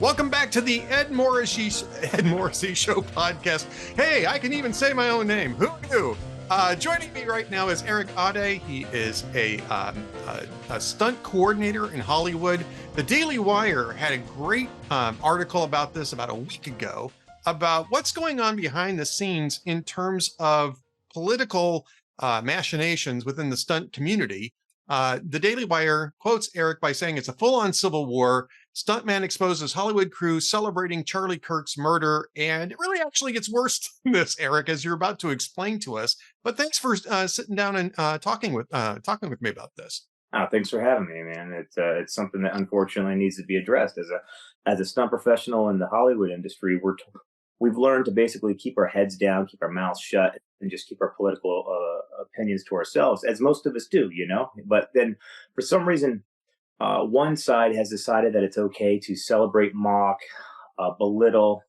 Welcome back to the Ed Morrissey Show podcast. Hey, I can even say my own name. Who knew? Joining me right now is Erik Audé. He is a stunt coordinator in Hollywood. The Daily Wire had a great article about this about a week ago about what's going on behind the scenes in terms of political machinations within the stunt community. The Daily Wire quotes Erik by saying it's a full-on civil war. Stuntman exposes Hollywood crew celebrating Charlie Kirk's murder. And it really actually gets worse than this, Erik, as you're about to explain to us. But thanks for sitting down and talking with me about this. Oh, thanks for having me, man. It's something that unfortunately needs to be addressed. As a stunt professional in the Hollywood industry, we've learned to basically keep our heads down, keep our mouths shut, and just keep our political opinions to ourselves, as most of us do, you know. But then, for some reason, one side has decided that it's okay to celebrate, mock, belittle,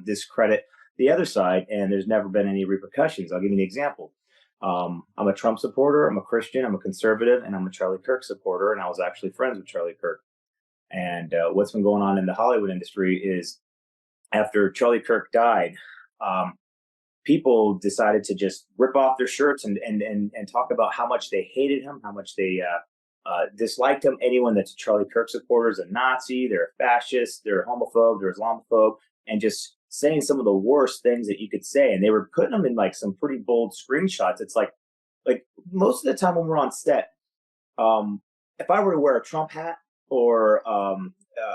discredit the other side, and there's never been any repercussions. I'll give you an example. I'm a Trump supporter, I'm a Christian, I'm a conservative, and I'm a Charlie Kirk supporter, and I was actually friends with Charlie Kirk. And what's been going on in the Hollywood industry is after Charlie Kirk died, people decided to just rip off their shirts and talk about how much they hated him, how much they disliked him. Anyone that's a Charlie Kirk supporter is a Nazi, they're a fascist, they're a homophobe, they're Islamophobe, and just saying some of the worst things that you could say. And they were putting them in like some pretty bold screenshots. It's like most of the time when we're on set, if I were to wear a Trump hat or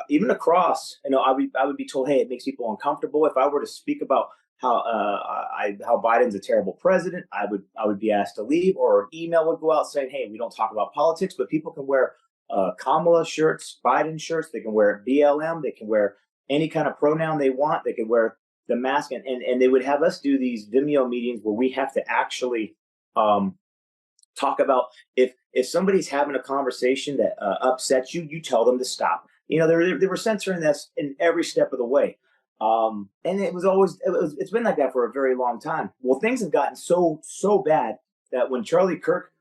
even a cross, I would be told, hey, it makes people uncomfortable. If I were to speak about how Biden's a terrible president, I would be asked to leave, or an email would go out saying, hey, we don't talk about politics, but people can wear Kamala shirts, Biden shirts, they can wear BLM, they can wear any kind of pronoun they want, they can wear the mask, and they would have us do these Vimeo meetings where we have to actually talk about if somebody's having a conversation that upsets you, you tell them to stop. They were censoring this in every step of the way. And it's been like that for a very long time. Well, things have gotten so bad that when Charlie Kirk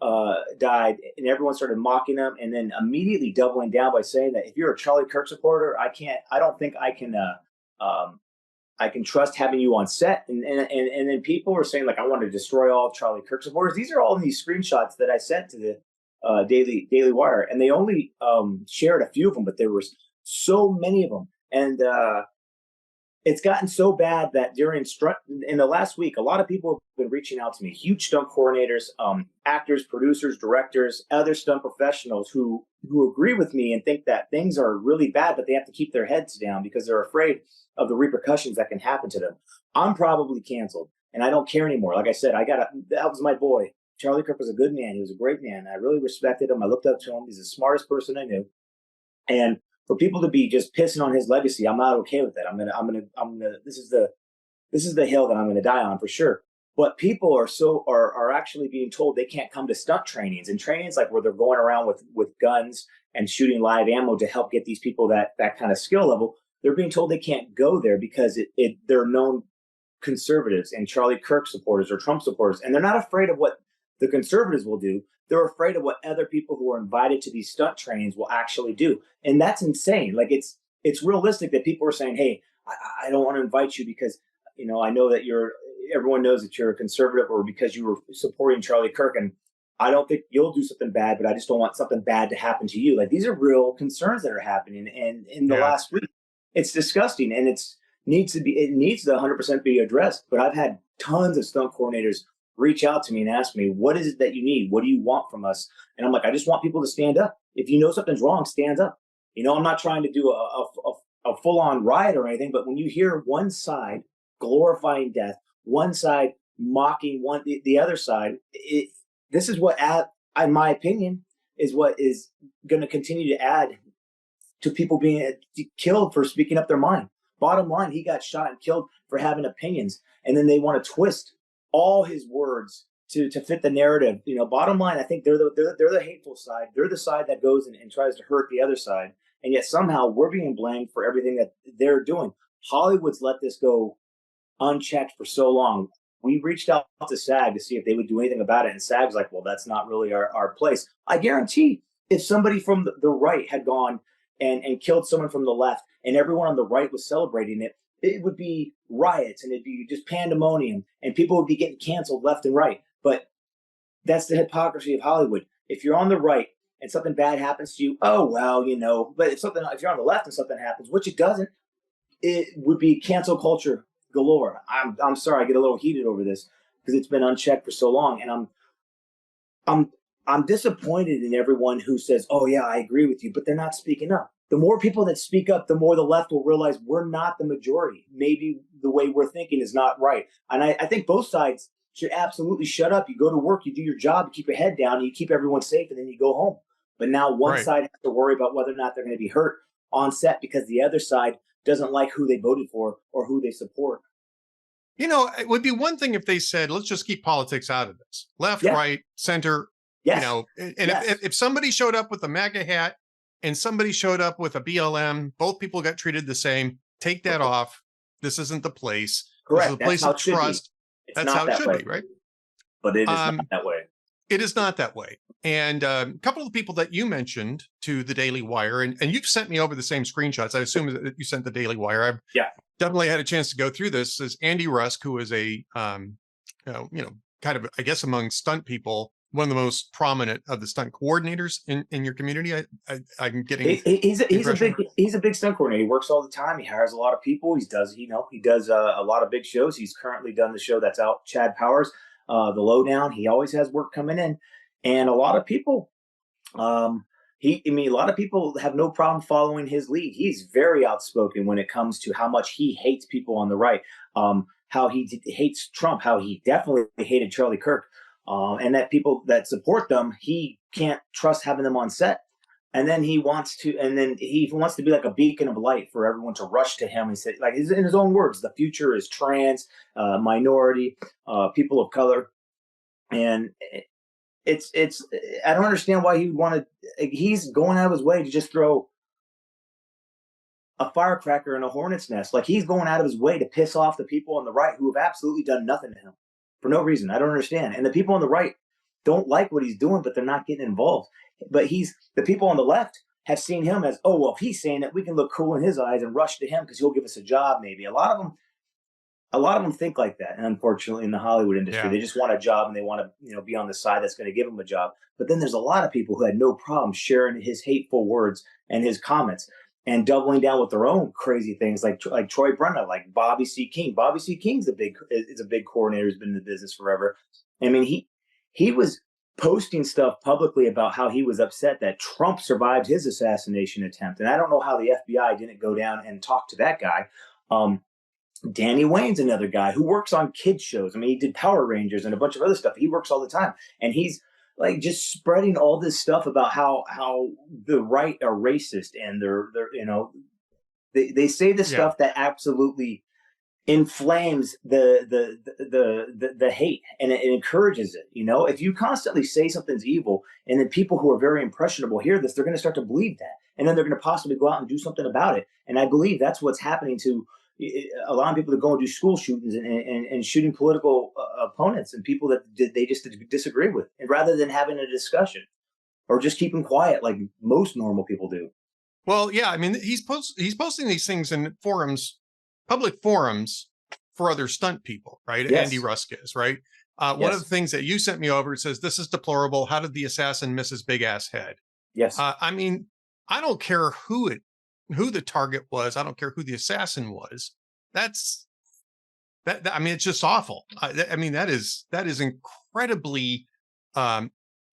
died and everyone started mocking him and then immediately doubling down by saying that if you're a Charlie Kirk supporter, I don't think I can trust having you on set. And then people were saying, like, I want to destroy all of Charlie Kirk supporters. These are all these screenshots that I sent to the Daily Wire, and they only shared a few of them, but there was so many of them. And it's gotten so bad that in the last week, a lot of people have been reaching out to me, huge stunt coordinators, actors, producers, directors, other stunt professionals who agree with me and think that things are really bad, but they have to keep their heads down because they're afraid of the repercussions that can happen to them. I'm probably canceled, and I don't care anymore. Like I said, that was my boy. Charlie Kirk was a good man. He was a great man. I really respected him. I looked up to him. He's the smartest person I knew. And for people to be just pissing on his legacy, I'm not okay with that. This is the hill that I'm gonna die on for sure. But people are actually being told they can't come to stunt trainings, and trainings like where they're going around with guns and shooting live ammo to help get these people that kind of skill level. They're being told they can't go there because they're known conservatives and Charlie Kirk supporters or Trump supporters, and they're not afraid of what the conservatives will do. They're afraid of what other people who are invited to these stunt trainings will actually do. And that's insane. Like it's realistic that people are saying, hey, I don't want to invite you because, I know that everyone knows that you're a conservative, or because you were supporting Charlie Kirk. And I don't think you'll do something bad, but I just don't want something bad to happen to you. Like, these are real concerns that are happening. And in the last week, it's disgusting, and it needs to 100% be addressed. But I've had tons of stunt coordinators reach out to me and ask me, what is it that you need? What do you want from us? And I'm like, I just want people to stand up. If you know something's wrong, stand up. I'm not trying to do a full-on riot or anything, but when you hear one side glorifying death, one side mocking the other side, this is what, in my opinion, is what is going to continue to add to people being killed for speaking up their mind. Bottom line, he got shot and killed for having opinions, and then they want to twist all his words to fit the narrative. Bottom line, I think they're the hateful side. They're the side that goes and tries to hurt the other side, and yet somehow we're being blamed for everything that they're doing. Hollywood's let this go unchecked for so long. We reached out to SAG to see if they would do anything about it, and SAG's like, well, that's not really our place. I guarantee if somebody from the right had gone and killed someone from the left and everyone on the right was celebrating it, it would be riots and it'd be just pandemonium and people would be getting canceled left and right. But that's the hypocrisy of Hollywood. If you're on the right and something bad happens to you, oh well, you know. But if you're on the left and something happens, which it doesn't, it would be cancel culture galore. I'm sorry, I get a little heated over this because it's been unchecked for so long, and I'm I'm disappointed in everyone who says, "Oh yeah, I agree with you," but they're not speaking up. The more people that speak up, the more the left will realize we're not the majority. Maybe the way we're thinking is not right. And I think both sides should absolutely shut up. You go to work, you do your job, you keep your head down, and you keep everyone safe, and then you go home. But now one Right. side has to worry about whether or not they're going to be hurt on set because the other side doesn't like who they voted for or who they support. You know, it would be one thing if they said, let's just keep politics out of this. Left, Yeah. right, center, you Yes. know, and Yes. if somebody showed up with a MAGA hat and somebody showed up with a BLM, both people got treated the same. Take that off. This isn't the place. This is a Correct. That's place how of it should be. trust. It's That's how not it that should way, be, right? but it is not Um, that way. it is not that way. And a couple of the people that you mentioned to the Daily Wire, and you've sent me over the same screenshots. I assume that you sent the Daily Wire. I've Yeah. definitely had a chance to go through this. Is Andy Rusk, who is a, kind of, I guess, among stunt people, one of the most prominent of the stunt coordinators in your community. I'm getting He's the a impression. big stunt coordinator. He works all the time. He hires a lot of people. He does a lot of big shows. He's currently done the show that's out, Chad Powers, the Lowdown. He always has work coming in, and a lot of people. A lot of people have no problem following his lead. He's very outspoken when it comes to how much he hates people on the right. How he hates Trump. How he definitely hated Charlie Kirk. And that people that support them, he can't trust having them on set. And then he wants to be like a beacon of light for everyone to rush to him. He said, like in his own words, the future is trans, minority, people of color, and it's. I don't understand why he wanted. He's going out of his way to just throw a firecracker in a hornet's nest. Like he's going out of his way to piss off the people on the right who have absolutely done nothing to him for no reason. I don't understand. And the people on the right don't like what he's doing, but they're not getting involved. But the people on the left have seen him as, oh well, if he's saying that, we can look cool in his eyes and rush to him because he'll give us a job. Maybe a lot of them think like that. And unfortunately, in the Hollywood industry, Yeah. they just want a job and they want to, be on the side that's going to give them a job. But then there's a lot of people who had no problem sharing his hateful words and his comments and doubling down with their own crazy things, like Troy Brenna, like Bobby C. King. Bobby C. King's is a big coordinator who's been in the business forever. I mean, he was posting stuff publicly about how he was upset that Trump survived his assassination attempt, and I don't know how the FBI didn't go down and talk to that guy. Danny Wayne's another guy who works on kids shows. I mean, he did Power Rangers and a bunch of other stuff. He works all the time, and he's like just spreading all this stuff about how the right are racist and they say the Yeah. stuff that absolutely inflames the hate, and it encourages it. If you constantly say something's evil and then people who are very impressionable hear this, they're going to start to believe that, and then they're going to possibly go out and do something about it. And I believe that's what's happening to a lot of people that go and do school shootings and shooting political opponents and people that they just disagree with, and rather than having a discussion or just keeping quiet like most normal people do. Well, yeah. I mean, he's posting these things in forums, public forums for other stunt people, right? Yes. Andy Rusk is, right? One Yes. of the things that you sent me over, it says, this is deplorable. How did the assassin miss his big ass head? Yes. I mean, I don't care who the target was. I don't care who the assassin was. That's that. I mean, it's just awful. I mean, that is incredibly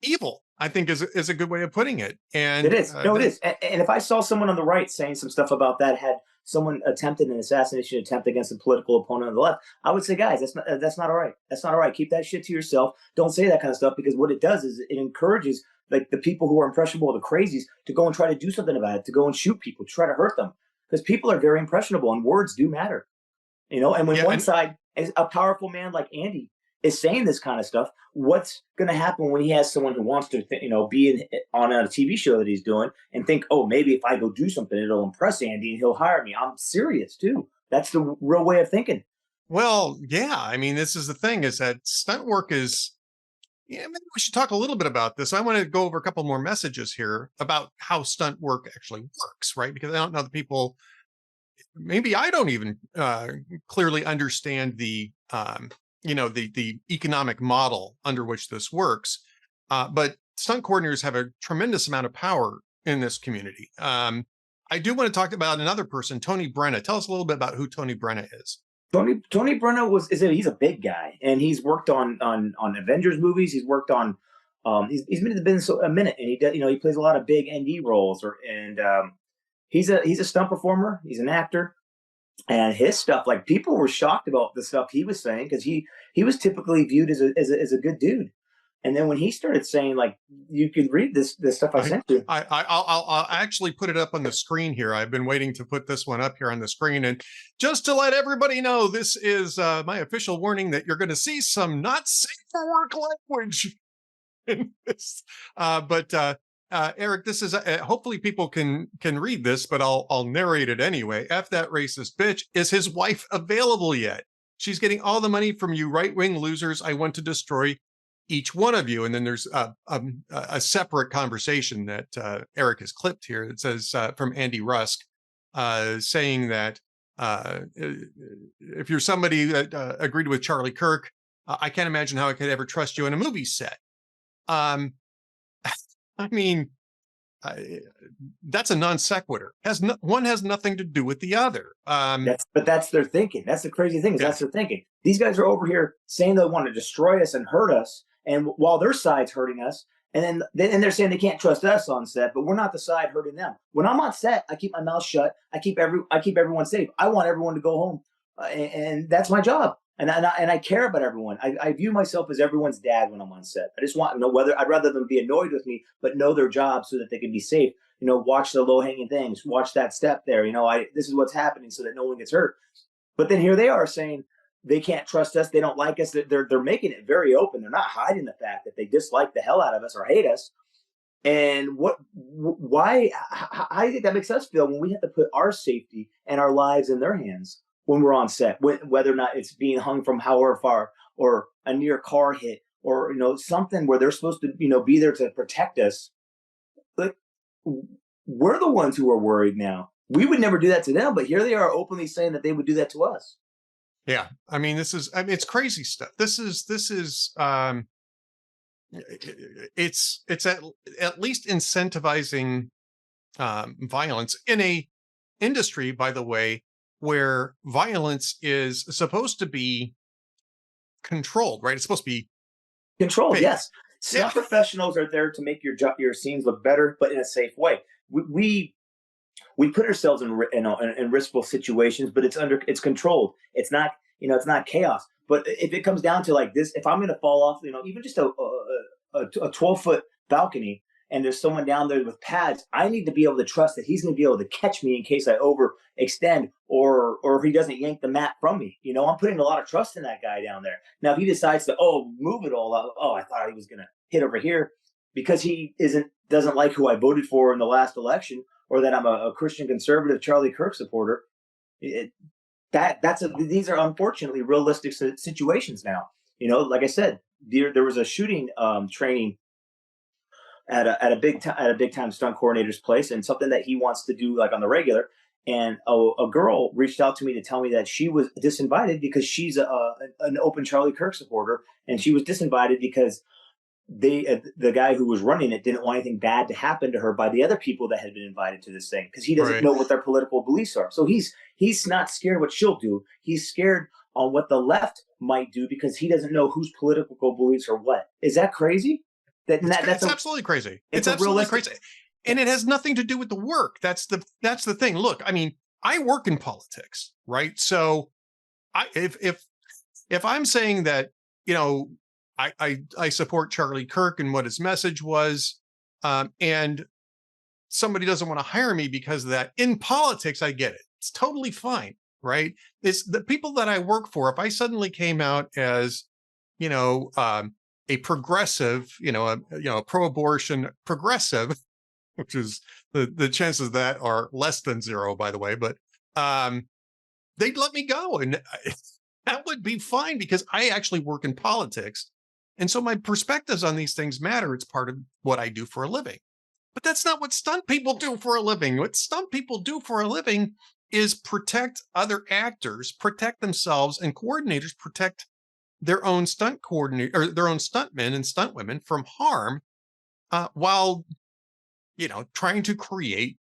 evil, I think is a good way of putting it. And it is. No, it is. And if I saw someone on the right saying some stuff about that, had someone attempted an assassination attempt against a political opponent on the left, I would say, guys, that's not all right. That's not all right. Keep that shit to yourself. Don't say that kind of stuff, because what it does is it encourages like the people who are impressionable, the crazies, to go and try to do something about it, to go and shoot people, to try to hurt them, because people are very impressionable and words do matter. And when one side is a powerful man like Andy is saying this kind of stuff, what's going to happen when he has someone who wants to, be on a TV show that he's doing and think, oh, maybe if I go do something, it'll impress Andy and he'll hire me. I'm serious too. That's the real way of thinking. Well, yeah. I mean, this is the thing, is that stunt work is, maybe we should talk a little bit about this. I want to go over a couple more messages here about how stunt work actually works, right? Because I don't know the people maybe I don't even clearly understand the the economic model under which this works. But stunt coordinators have a tremendous amount of power in this community. I do want to talk about another person, Tony Brenna. Tell us a little bit about who Tony Brenna is. Tony Brenna he's a big guy, and he's worked on Avengers movies. He's worked on he's been in the business a minute, and he does, he plays a lot of big ND roles, he's a stunt performer. He's an actor, and his stuff, like, people were shocked about the stuff he was saying, because he was typically viewed as a good dude. And then when he started saying, like, you can read this stuff I sent you. I'll actually put it up on the screen here. I've been waiting to put this one up here on the screen. And just to let everybody know, this is my official warning that you're going to see some not safe for work language in this. Erik, this is hopefully people can read this, but I'll narrate it anyway. F that racist bitch. Is his wife available yet? She's getting all the money from you right-wing losers. I want to destroy each one of you. And then there's a separate conversation that Erik has clipped here. It says from Andy Rusk saying that if you're somebody that agreed with Charlie Kirk, I can't imagine how I could ever trust you in a movie set. I mean, that's a non sequitur. One has nothing to do with the other. But that's their thinking. That's the crazy thing. That's their thinking. These guys are over here saying they want to destroy us and hurt us, and while their side's hurting us, and then they're saying they can't trust us on set, but we're not the side hurting them. When I'm on set, I keep my mouth shut. I keep everyone safe. I want everyone to go home, and that's my job. And I care about everyone. I view myself as everyone's dad when I'm on set. I just want to know whether I'd rather them be annoyed with me, but know their job so that they can be safe. Watch the low hanging things. Watch that step there. This is what's happening so that no one gets hurt. But then here they are saying they can't trust us. They don't like us. They're making it very open. They're not hiding the fact that they dislike the hell out of us or hate us. And why? How do you think that makes us feel when we have to put our safety and our lives in their hands when we're on set, whether or not it's being hung from however far, or a near car hit, or something where they're supposed to be there to protect us? Like, we're the ones who are worried now. We would never do that to them, but here they are openly saying that they would do that to us. Yeah, I mean, it's crazy stuff. This is it's at least incentivizing violence in a industry, by the way, where violence is supposed to be controlled, right? It's supposed to be controlled. Yes, stunt professionals are there to make your scenes look better, but in a safe way. We put ourselves in riskful situations, but it's controlled. It's not it's not chaos. But if it comes down to like this, if I'm going to fall off, even just a 12-foot balcony, and there's someone down there with pads, I need to be able to trust that he's going to be able to catch me in case I overextend, or he doesn't yank the mat from me. I'm putting a lot of trust in that guy down there. Now, if he decides to move it all up, I thought he was going to hit over here because he doesn't like who I voted for in the last election, or that I'm a Christian conservative Charlie Kirk supporter. These are unfortunately realistic situations now. Like I said, there was a shooting training at a big time stunt coordinator's place, and something that he wants to do like on the regular. And a girl reached out to me to tell me that she was disinvited because she's an open Charlie Kirk supporter, and she was disinvited because the guy who was running it didn't want anything bad to happen to her by the other people that had been invited to this thing, because he doesn't know what their political beliefs are. So he's not scared what she'll do. He's scared on what the left might do because he doesn't know whose political beliefs are what. Is that crazy? That's absolutely crazy. It's absolutely crazy. And it has nothing to do with the work. That's the thing. Look, I mean, I work in politics, right? So if I'm saying that, I support Charlie Kirk and what his message was, and somebody doesn't want to hire me because of that, in politics, I get it. It's totally fine, right? It's the people that I work for. If I suddenly came out as, a progressive, a pro-abortion progressive, which is the chances of that are less than zero, by the way, but they'd let me go, and that would be fine because I actually work in politics. And so my perspectives on these things matter. It's part of what I do for a living. But that's not what stunt people do for a living. What stunt people do for a living is protect other actors, protect themselves, and coordinators protect their own stunt coordinator or their own stuntmen and stuntwomen from harm, while trying to create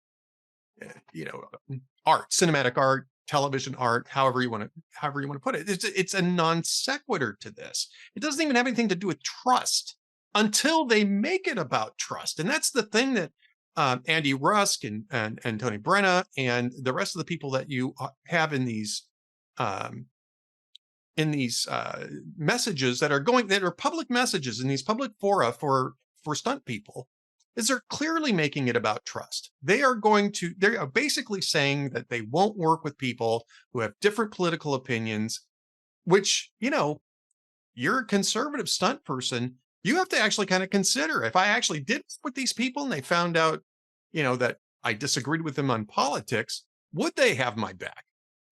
art, cinematic art, television art, however you want to put it. It's a non sequitur to this. It doesn't even have anything to do with trust until they make it about trust. And that's the thing that Andy Rusk and Tony Brenna and the rest of the people that you have in these messages that are public messages in these public fora for stunt people, is they're clearly making it about trust. They are basically saying that they won't work with people who have different political opinions, which, you're a conservative stunt person. You have to actually kind of consider, if I actually did with these people and they found out, that I disagreed with them on politics, would they have my back?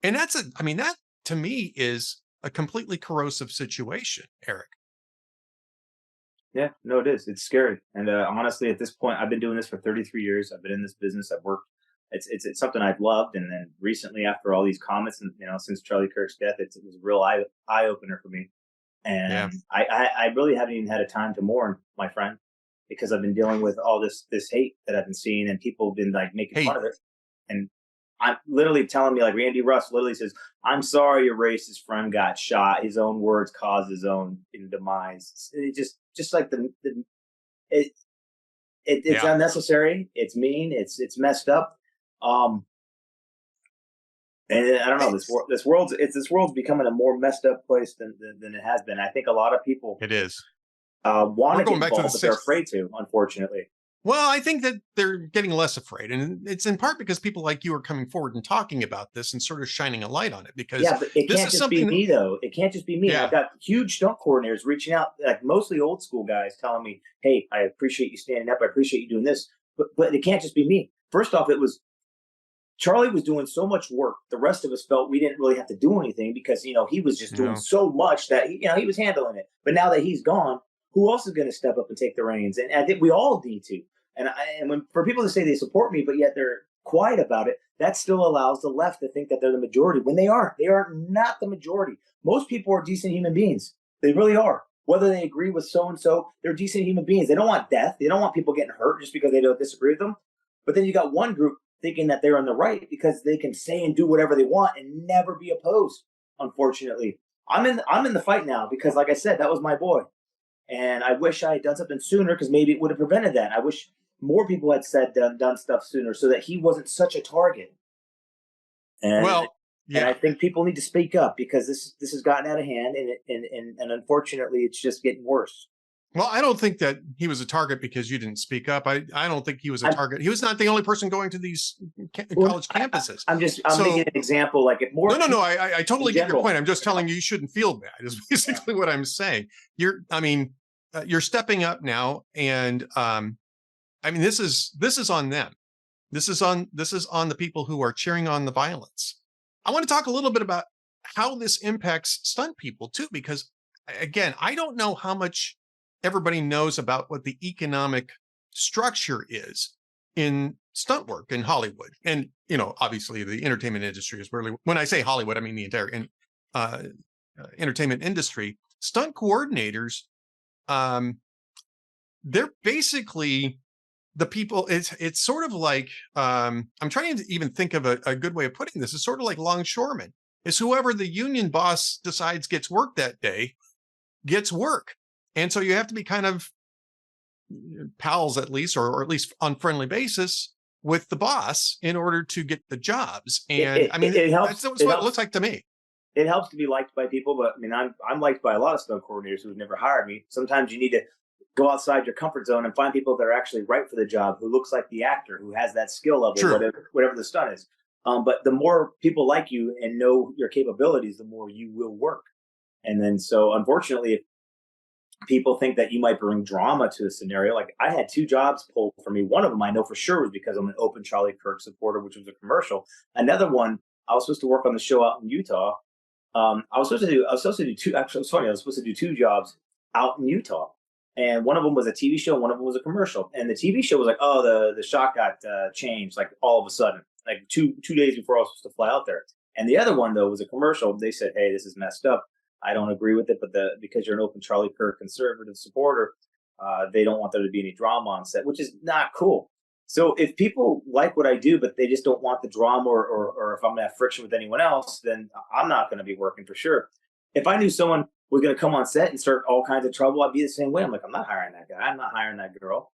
And that to me is a completely corrosive situation, Erik. Yeah, no, it is. It's scary. And honestly, at this point, I've been doing this for 33 years. I've been in this business. I've worked. It's something I've loved. And then recently, after all these comments, and since Charlie Kirk's death, it was a real eye opener for me. And yeah. I really haven't even had a time to mourn, my friend, because I've been dealing with all this hate that I've been seeing, and people have been like making fun of it. And I'm literally telling me, like Randy Russ literally says, "I'm sorry your racist friend got shot. His own words caused his own demise." It just like it's unnecessary. It's mean. It's messed up. And I don't know, this world's becoming a more messed up place than it has been. I think a lot of people want to get involved, but they're afraid to, unfortunately. Well, I think that they're getting less afraid, and it's in part because people like you are coming forward and talking about this and sort of shining a light on it. Because but it can't just be me, though. It can't just be me. Yeah. I've got huge stunt coordinators reaching out, like mostly old school guys, telling me, "Hey, I appreciate you standing up. I appreciate you doing this." But it can't just be me. First off, Charlie was doing so much work. The rest of us felt we didn't really have to do anything because he was just doing so much that he was handling it. But now that he's gone, who else is going to step up and take the reins? And I think we all need to. And for people to say they support me, but yet they're quiet about it, that still allows the left to think that they're the majority when they aren't. They are not the majority. Most people are decent human beings. They really are. Whether they agree with so-and-so, they're decent human beings. They don't want death. They don't want people getting hurt just because they don't disagree with them. But then you got one group thinking that they're on the right because they can say and do whatever they want and never be opposed. Unfortunately, I'm in the fight now because, like I said, that was my boy. And I wish I had done something sooner because maybe it would have prevented that. I wish more people had done stuff sooner so that he wasn't such a target. And, and I think people need to speak up because this has gotten out of hand, and unfortunately, it's just getting worse. Well, I don't think that he was a target because you didn't speak up. I don't think he was a target. He was not the only person going to these college campuses. I'm making an example. Like if more. No. I totally get your point. I'm just telling you shouldn't feel bad. Is basically what I'm saying. You're stepping up now, and this is on them. This is on the people who are cheering on the violence. I want to talk a little bit about how this impacts stunt people too, because again, I don't know how much everybody knows about what the economic structure is in stunt work in Hollywood. And, obviously the entertainment industry is really, when I say Hollywood, I mean the entire entertainment industry. Stunt coordinators, they're basically the people. It's sort of like, I'm trying to even think of a good way of putting this. It's sort of like longshoremen. It's whoever the union boss decides gets work that day gets work. And so you have to be kind of pals, at least, or at least on friendly basis with the boss in order to get the jobs. And it helps. That's what it looks like to me. It helps to be liked by people, but I'm liked by a lot of stunt coordinators who've never hired me. Sometimes you need to go outside your comfort zone and find people that are actually right for the job, who looks like the actor, who has that skill level, whatever the stunt is. But the more people like you and know your capabilities, the more you will work. And then, so unfortunately, if people think that you might bring drama to a scenario, like I had 2 jobs pulled for me. One of them I know for sure was because I'm an open Charlie Kirk supporter, which was a commercial. Another one, I was supposed to work on the show out in Utah. I was supposed to do 2. Actually, it's funny. I was supposed to do 2 jobs out in Utah, and one of them was a TV show, one of them was a commercial. And the TV show was like, oh, the shot got changed like all of a sudden. like two days before I was supposed to fly out there. And the other one though was a commercial. They said, "Hey, this is messed up. I don't agree with it, but because you're an open Charlie Kirk conservative supporter, they don't want there to be any drama on set," which is not cool. So if people like what I do, but they just don't want the drama, or if I'm gonna have friction with anyone else, then I'm not gonna be working for sure. If I knew someone was gonna come on set and start all kinds of trouble, I'd be the same way. I'm like, I'm not hiring that guy. I'm not hiring that girl.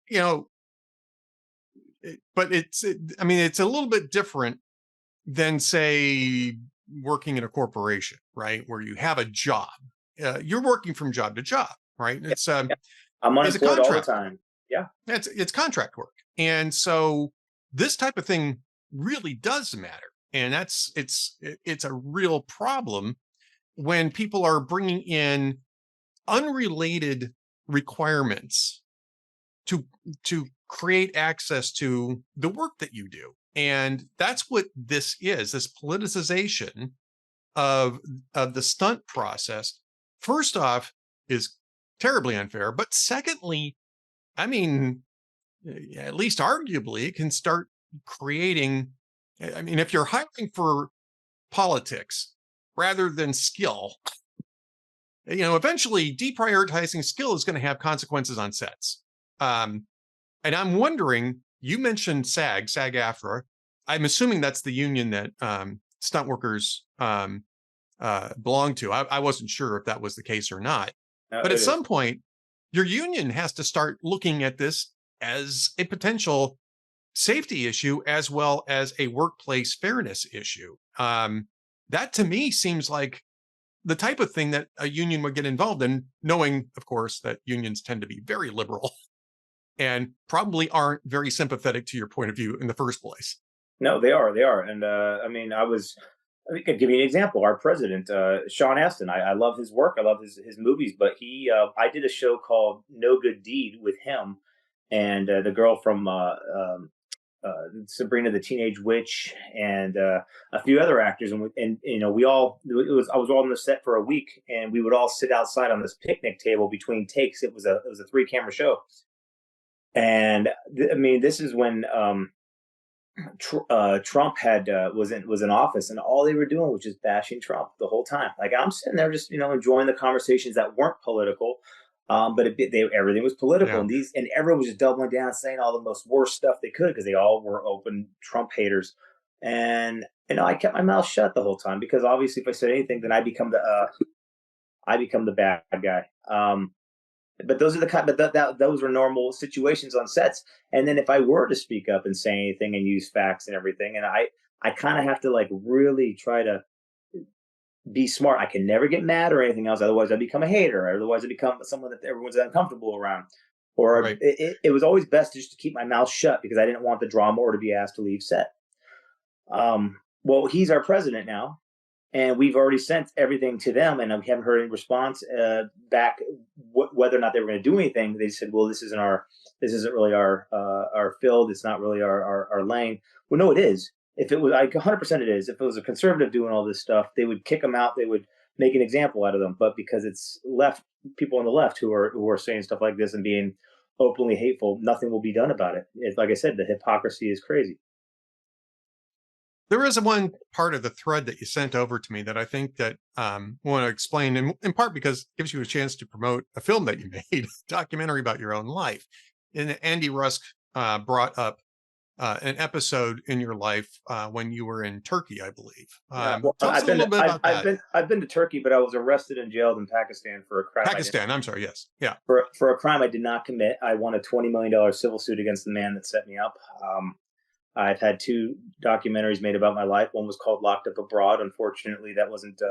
You know, but I mean, it's a little bit different than, say, working in a corporation, right? Where you have a job. You're working from job to job, right? Yeah, It's yeah. I'm it's a unemployed all the contract. time. Yeah. It's contract work, and so this type of thing really does matter, and it's a real problem when people are bringing in unrelated requirements to to create access to the work that you do. And that's what this is, this politicization of the stunt process. First off, is terribly unfair, but secondly, I mean, at least arguably, it can start creating, I mean, if you're hiring for politics rather than skill, eventually deprioritizing skill is going to have consequences on sets. And I'm wondering, you mentioned SAG-AFTRA. I'm assuming that's the union that stunt workers belong to. I wasn't sure if that was the case or not. But at some point, your union has to start looking at this as a potential safety issue as well as a workplace fairness issue. That to me seems like the type of thing that a union would get involved in, knowing, of course, that unions tend to be very liberal and probably aren't very sympathetic to your point of view in the first place. No, they are. They are. And I mean, I could give you an example. Our president, Sean Astin, I love his work. I love his movies, but I did a show called No Good Deed with him and the girl from Sabrina the Teenage Witch, and a few other actors, and we all I was all on the set for a week, and we would all sit outside on this picnic table between takes. It was a 3-camera show, and I mean, this is when Trump was in office, and all they were doing was just bashing Trump the whole time. Like I'm sitting there just enjoying the conversations that weren't political, but everything was political, Yeah. and everyone was just doubling down, saying all the most worst stuff they could because they all were open Trump haters. And I kept my mouth shut the whole time because obviously, if I said anything, then I become the bad guy. But those are the kind, but those were normal situations on sets. And then if I were to speak up and say anything and use facts and everything, and I kind of have to like really try to be smart. I can never get mad or anything else. Otherwise, I become a hater. Or otherwise, I become someone that everyone's uncomfortable around. Or Right. it was always best just to keep my mouth shut because I didn't want the drama or to be asked to leave set. Well, he's our president now, and we've already sent everything to them, and we haven't heard any response back whether or not they were going to do anything. They said, "Well, this isn't really our field. It's not really our lane." Well, no, it is. If it was, like 100%, it is. If it was a conservative doing all this stuff, they would kick them out. They would make an example out of them. But because it's left people on the left who are saying stuff like this and being openly hateful, nothing will be done about it. It's, like I said, the hypocrisy is crazy. There is one part of the thread that you sent over to me that I think that I want to explain, in part because it gives you a chance to promote a film that you made, a documentary about your own life. And Andy Rusk brought up an episode in your life when you were in Turkey, I believe. Yeah, well, Tell us a little bit about that. I've been to Turkey, but I was arrested and jailed in Pakistan for a crime. Pakistan, I'm sorry, yes. Yeah. For a crime I did not commit. I won a $20 million civil suit against the man that set me up. I've had 2 documentaries made about my life. One was called Locked Up Abroad. Unfortunately, that wasn't.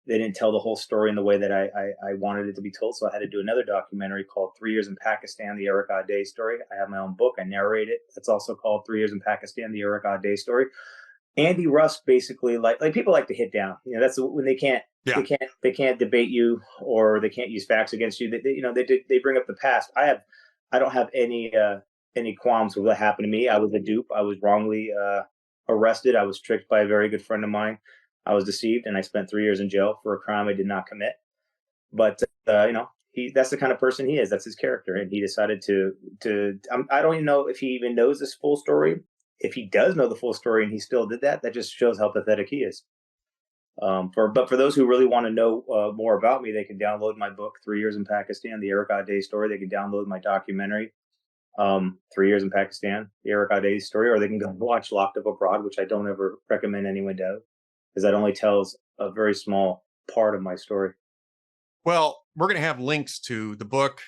They didn't tell the whole story in the way that I wanted it to be told. So I had to do another documentary called 3 Years in Pakistan: The Erik Audé Story. I have my own book. I narrate it. It's also called 3 Years in Pakistan: The Erik Audé Story. Andy Rusk basically like people like to hit down. That's when they can't. Yeah. They can't debate you or they can't use facts against you. They bring up the past. I don't have any qualms with what happened to me. I was a dupe. I was wrongly arrested. I was tricked by a very good friend of mine. I was deceived, and I spent 3 years in jail for a crime I did not commit. But that's the kind of person he is. That's his character, and he decided to. I don't even know if he even knows this full story. if he does know the full story and he still did that, that just shows how pathetic he is. But for those who really want to know more about me, they can download my book, 3 Years in Pakistan, the Erik Audé story. They can download my documentary, 3 Years in Pakistan, the Erik Audé story, or they can go watch Locked Up Abroad, which I don't ever recommend anyone do, because that only tells a very small part of my story. Well, we're going to have links to the book,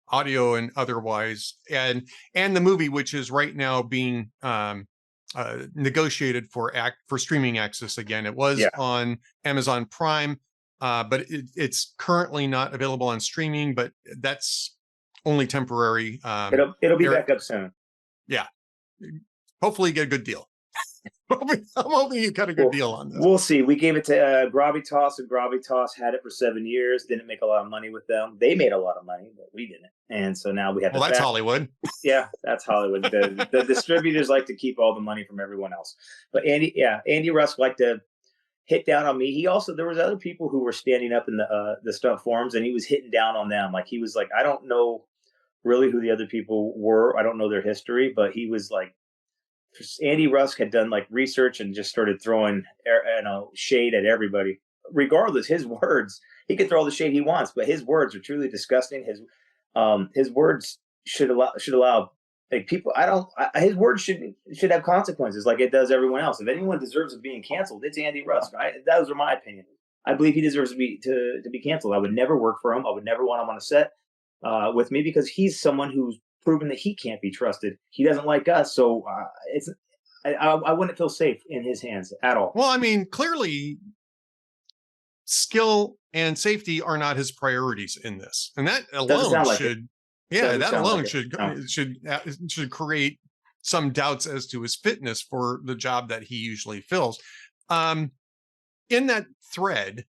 audio and otherwise, and the movie, which is right now being negotiated for streaming access again. It was on Amazon Prime, but it's currently not available on streaming, but that's only temporary. It'll be back up soon. Yeah. Hopefully you get a good deal. I'm hoping you got a good deal on this. We'll see. We gave it to Gravitas, and Gravitas had it for 7 years. Didn't make a lot of money with them. They made a lot of money, but we didn't. And so now we have. Well, that's Hollywood. Yeah, that's Hollywood. The distributors like to keep all the money from everyone else. But Andy Rusk liked to hit down on me. He also, there was other people who were standing up in the stunt forums, and he was hitting down on them. Like, he was like, I don't know really who the other people were. I don't know their history, but he was like, Andy Rusk had done like research and just started throwing shade at everybody. Regardless, his words, he could throw all the shade he wants, but his words are truly disgusting. His words should allow like people. His words should have consequences, like it does everyone else. If anyone deserves of being canceled, it's Andy Rusk. Those are my opinion. I believe he deserves to be canceled. I would never work for him. I would never want him on a set with me, because he's someone who's proven that he can't be trusted. He doesn't like us, so I wouldn't feel safe in his hands at all. Well, I mean, clearly, skill and safety are not his priorities in this, and that alone should create some doubts as to his fitness for the job that he usually fills. In that thread,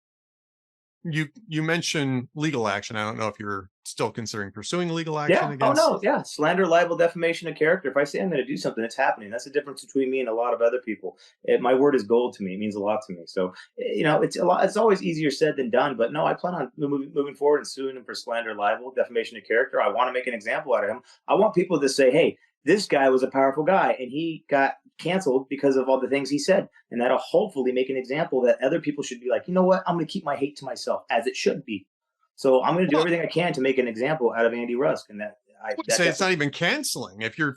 you mentioned legal action. I don't know if you're still considering pursuing legal action against. Oh no, yeah, slander, libel, defamation of character. If I say I'm going to do something, it's happening. That's the difference between me and a lot of other people. My word is gold to me. It means a lot to me. So it's a lot. It's always easier said than done. But no, I plan on moving forward and suing him for slander, libel, defamation of character. I want to make an example out of him. I want people to say, hey, this guy was a powerful guy, and he got canceled because of all the things he said. And that'll hopefully make an example that other people should be like, you know what? I'm going to keep my hate to myself, as it should be. So I'm going to do everything I can to make an example out of Andy Rusk. And I would say it's not even canceling. If you're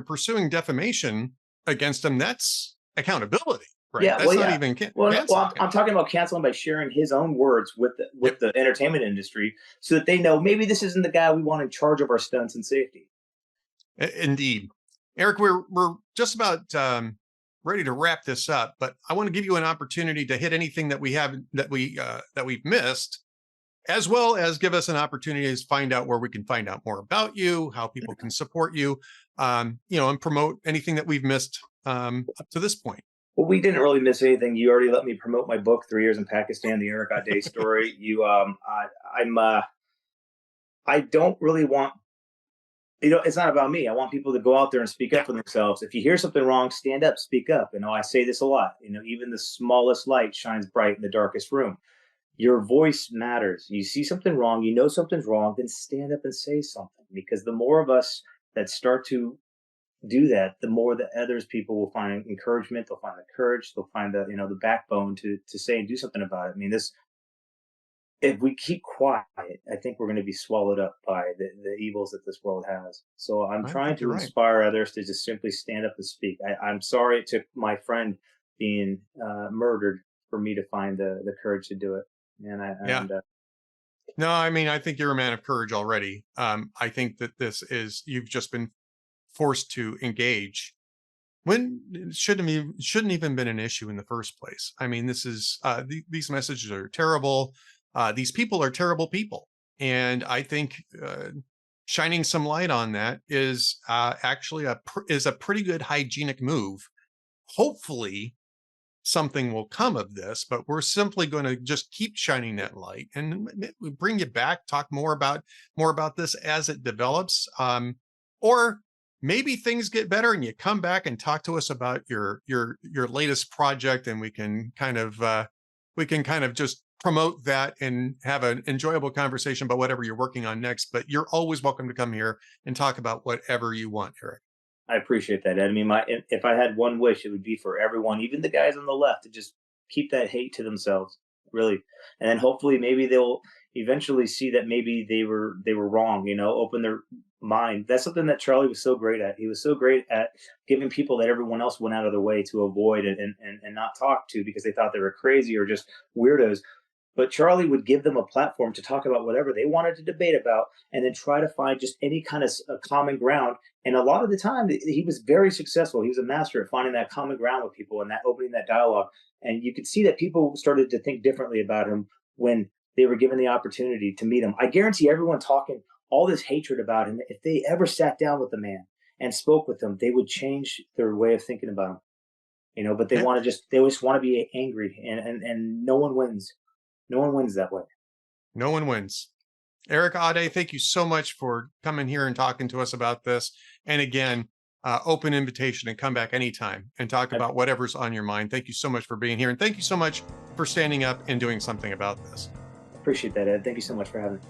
pursuing defamation against him, that's accountability, right? Yeah, that's not even canceling. I'm talking about canceling by sharing his own words with the entertainment industry, so that they know maybe this isn't the guy we want in charge of our stunts and safety. Indeed. Erik, we're just about ready to wrap this up, but I want to give you an opportunity to hit anything that we've missed, as well as give us an opportunity to find out where we can find out more about you, how people can support you, and promote anything that we've missed up to this point. Well, we didn't really miss anything. You already let me promote my book, 3 Years in Pakistan, the Erik Audé story. I don't really want. It's not about me. I want people to go out there and speak up for themselves. If you hear something wrong, stand up, speak up. I say this a lot. Even the smallest light shines bright in the darkest room. Your voice matters. You see something wrong, something's wrong, then stand up and say something. Because the more of us that start to do that, the more that others people will find encouragement. They'll find the courage. They'll find the backbone to say and do something about it. I mean, if we keep quiet, I think we're going to be swallowed up by the evils that this world has. So I'm trying to inspire others to just simply stand up and speak. I'm sorry it took my friend being murdered for me to find the courage to do it. No, I mean, I think you're a man of courage already. I think that you've just been forced to engage when it shouldn't even been an issue in the first place. I mean, these messages are terrible. These people are terrible people. And I think shining some light on that is actually a pretty good hygienic move. Hopefully something will come of this, but we're simply going to just keep shining that light and we bring you back, talk more about this as it develops. Or maybe things get better and you come back and talk to us about your latest project, and we can kind of just promote that and have an enjoyable conversation about whatever you're working on next. But you're always welcome to come here and talk about whatever you want, Erik. I appreciate that, Ed. I mean, if I had one wish, it would be for everyone, even the guys on the left, to just keep that hate to themselves, really, and then hopefully maybe they'll eventually see that maybe they were wrong. Open their mind. That's something that Charlie was so great at. He was so great at giving people that everyone else went out of their way to avoid and not talk to because they thought they were crazy or just weirdos. But Charlie would give them a platform to talk about whatever they wanted to debate about, and then try to find just any kind of common ground. And a lot of the time, he was very successful. He was a master at finding that common ground with people and that opening that dialogue. And you could see that people started to think differently about him when they were given the opportunity to meet him. I guarantee everyone talking all this hatred about him, if they ever sat down with the man and spoke with him, they would change their way of thinking about him. But Yeah, they just want to be angry, and no one wins. No one wins that way. no one wins. Erik Audé, thank you so much for coming here and talking to us about this. And again, open invitation and come back anytime and talk I about whatever's on your mind. Thank you so much for being here. And thank you so much for standing up and doing something about this. appreciate that, Ed. Thank you so much for having me.